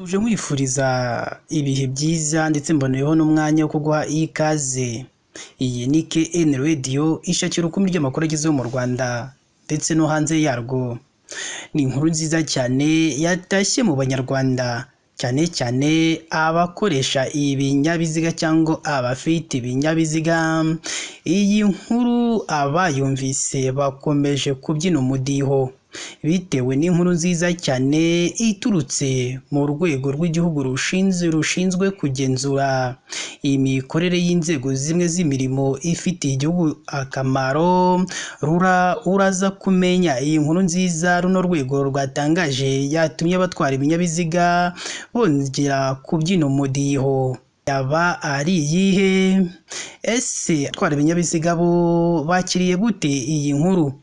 Tuje nkwifuriza ibihe byiza ndetse mboneyeho n'umwanya wo kuguha ikaze. Iyi ni KN Radio ishakira urukumbi ry'amakuru agezeho mu Rwanda ndetse no hanze yarwo. Ni inkuru nziza cyane yatashye mu Banyarwanda, cyane cyane abakoresha ibinyabiziga cyangwa abafite ibinyabiziga. Iyi nkuru abayumvise bakomeje kubyina umudiho bitewe n'inkuru nziza cyane iturutse mu rwego rw'igihugu rushinzwe kugenzura imikorere y'inzego zimwe z'imirimo ifitiye igihugu akamaro. Uraza kumenya iyi nkuru nziza runo rwego rwatangaje yatumye abatwara ibinyabiziga bongera kubyina umudiho. Yaba ari iyihe? Ese abatwara ibinyabiziga bo bakiriye gute iyi nkuru?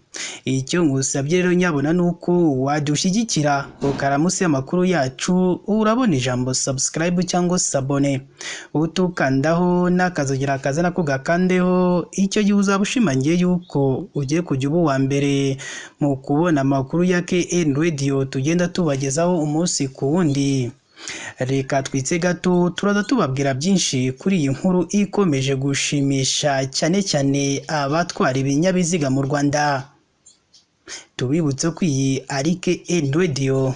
Icyo ngusabye rero nyabona ni uko wadushyigikira ukaramusi y'amakuru yacu, urabona ijambo subscribe cyangwa sabone, utukandaho n'akazogera kaza nako gakandeho. Icyo gihe uzaba ushimangiye yuko ugiye kujya uba uwa mbere mu kubona amakuru ya KN Radio tugenda tubagezaho umunsi ku wundi. Reka twitse gato turaza tubabwira byinshi kuri iyi nkuru ikomeje gushimisha cyane cyane abatwara ibinyabiziga mu Rwanda. Tubibutse ko iyi ari KN Radio.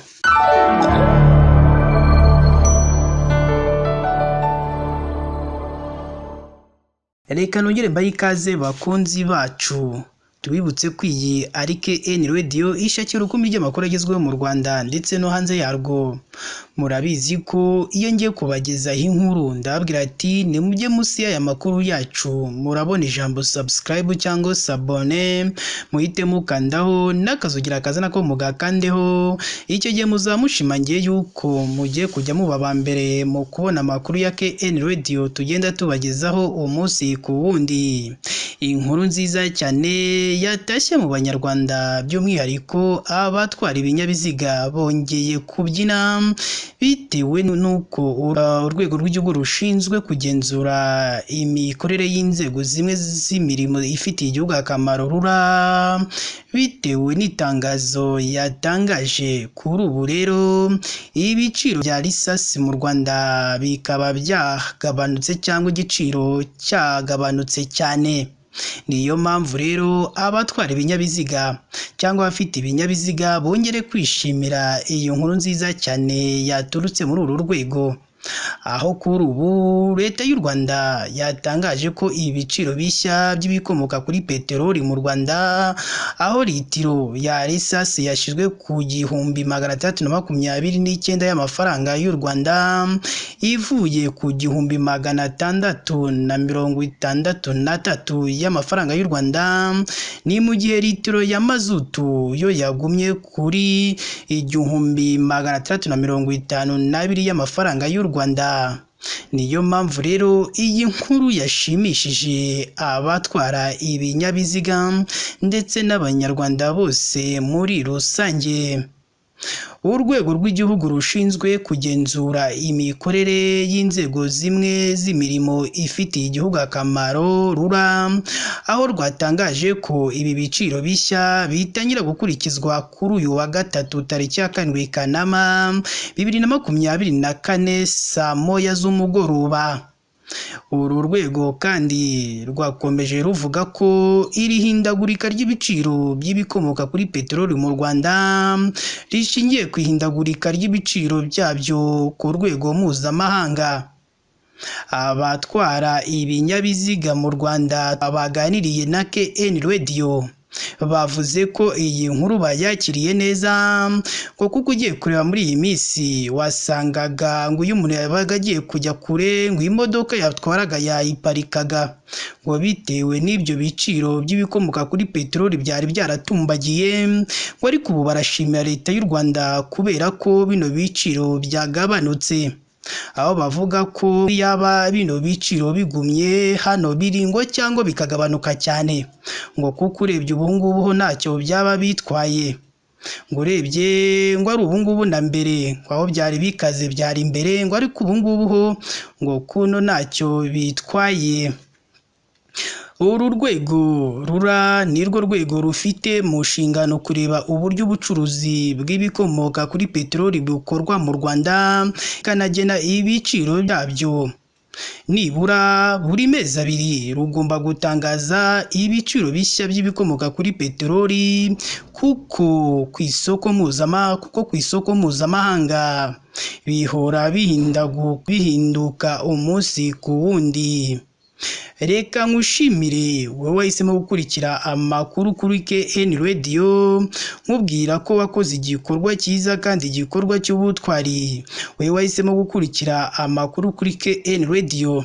Reka nongere mbahe ikaze bakunzi bacu. Tubibutse ko iyi ari KN Radio ishakira urukumbi ry'amakuru agezweho mu Rwanda ndetse no hanze yarwo. Murabizi ko iyo ngiye kubagezaho inkuru ndababwira ati nimujye munsi y'aya makuru yacu murabona ijambo subscribe cyangwa sabone, muhite mukandaho n'akazogera kaza nako mugakandeho. Icyo gihe muzamushimangiye yuko mugiye kujya muba aba mbere mu kubona amakuru ya KN Radio tugenda tubagezaho umunsi ku wundi. Inkuru nziza cyane yatashye mu Banyarwanda, by'umwihariko abatwara ibinyabiziga bongeye kubyina bitewe n'uko urwego rw'igihugu rushinzwe kugenzura imikorere y'inzego zimwe z'imirimo ifitiye igihugu akamaro bitewe n'itangazo yatangaje. Kuri ubu rero ibiciro bya lisasi mu Rwanda bikaba byagabanutse cyangwa igiciro cyagabanutse cyane. Niyo mpamvu rero abatwara ibinyabiziga cyangwa abafite ibinyabiziga bongere kwishimira iyo nkuru nziza cyane yaturutse muri uru rwego, aho kuri ubu leta y'u Rwanda yatangaje ko ibiciro bishya by'ibikomoka kuri peteroli mu Rwanda, aho litiro ya lisasi yashyizwe ku 629 y'amafaranga y'u Rwanda ivuye ku 663 y'amafaranga y'u Rwanda, ni mu gihe litiro ya mazutu yo yagumye kuri 652 y'amafaranga y'u Rwanda. Niyo mpamvu rero iyi nkuru yashimishije abatwara ibinyabiziga ndetse n'Abanyarwanda bose muri rusange. Urwego rw'igihugu rushinzwe kugenzura imikorere y'inzego zimwe z'imirimo ifitiye igihugu akamaro aho rwatangaje ko ibi biciro bishya bitangira gukurikizwa kuri uyu wa gatatu tariki ya 7 Kanama 2024 saa moya z'umugoroba. Uru rwego kandi rwakomeje ruvuga ko iri hindagurika ry'ibiciro by'ibikomoka kuri peteroli mu Rwanda rishingiye ku ihindagurika ry'ibiciro byabyo ku rwego mpuzamahanga. Abatwara ibinyabiziga mu Rwanda baganiriye na KN Radio bavuze ko iyi nkuru bayakiriye neza, ngo kuko ugiye kureba muri iyi minsi wasangaga ngo iyo umuntu yabaga agiye kujya kure ngo imodoka yatwaraga yayiparikaga, ngo bitewe n'ibyo biciro by'ibikomoka kuri peteroli byari byaratumbagiye, ngo ariko ubu barashimira leta y'u Rwanda kubera ko bino biciro byagabanutse. Aho bavuga ko yaba bino biciro bigumye hano biringo cyangwa bikagabanuka cyane, ngo kuko urebye ubu ngubu ho ntacyo byaba bitwaye, ngo urebye ngo ari ubu ngubu na mbere ngo aho byari bikaze byari imbere, ngo ariko ubu ngubu ho ngo kuno ntacyo bitwaye. Uru rwego rura ni rwo rwego rufite mu nshingano kureba uburyo ubucuruzi bw'ibikomoka kuri peteroli bukorwa mu Rwanda, ikanagena ibiciro byabyo. Nibura buri mezi abiri rugomba gutangaza ibiciro bishya by'ibikomoka kuri peteroli kuko ku isoko mpuzamahanga bihora bihinduka umunsi ku wundi. Reka nkushimire wowe wahisemo gukurikira amakuru kuri KN Radio, nkubwira ko wakoze igikorwa cyiza kandi igikorwa cy'ubutwari. Wowe wahisemo gukurikira amakuru kuri KN Radio,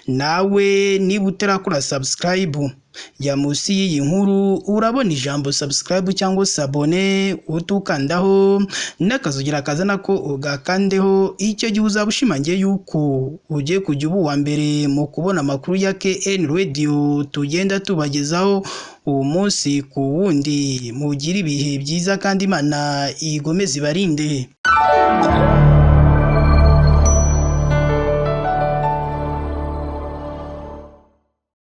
nawe niba utarakora subscribe, jya munsi y'iyi nkuru urabona ijambo subscribe cyangwa se abone, utukandaho n'akazugira kazana ko ugakandeho. Icyo gihe uzaba ushimangiye yuko ugiye kujya uba uwa mbere mu kubona amakuru ya KN Radio tugenda tubagezaho umunsi ku wundi. Mugire ibihe byiza kandi Imana igomeze ibarinde.